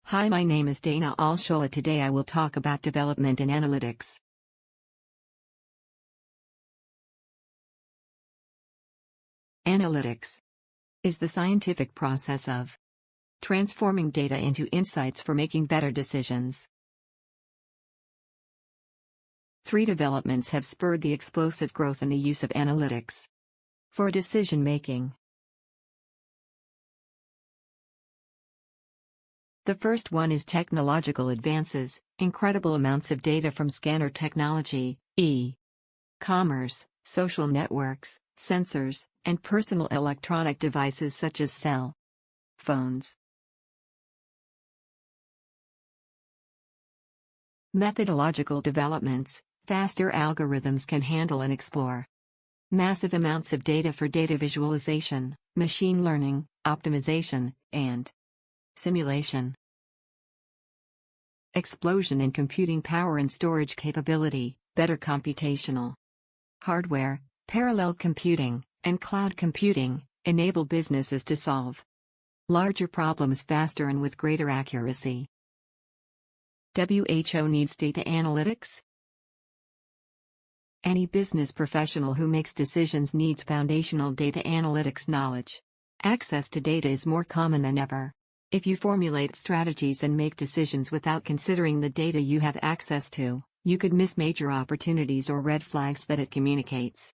Hi, my name is Dana Alshola. Today I will talk about development in analytics. Analytics is the scientific process of transforming data into insights for making better decisions. Three developments have spurred the explosive growth in the use of analytics for decision making. The first one is technological advances, incredible amounts of data from scanner technology, e-commerce, social networks, sensors, and personal electronic devices such as cell phones. Methodological developments, faster algorithms can handle and explore massive amounts of data for data visualization, machine learning, optimization, and simulation. Explosion in computing power and storage capability, better computational hardware, parallel computing, and cloud computing enable businesses to solve larger problems faster and with greater accuracy. WHO needs data analytics. Any business professional who makes decisions needs foundational data analytics knowledge. Access to data is more common than ever. If you formulate strategies and make decisions without considering the data you have access to, you could miss major opportunities or red flags that it communicates.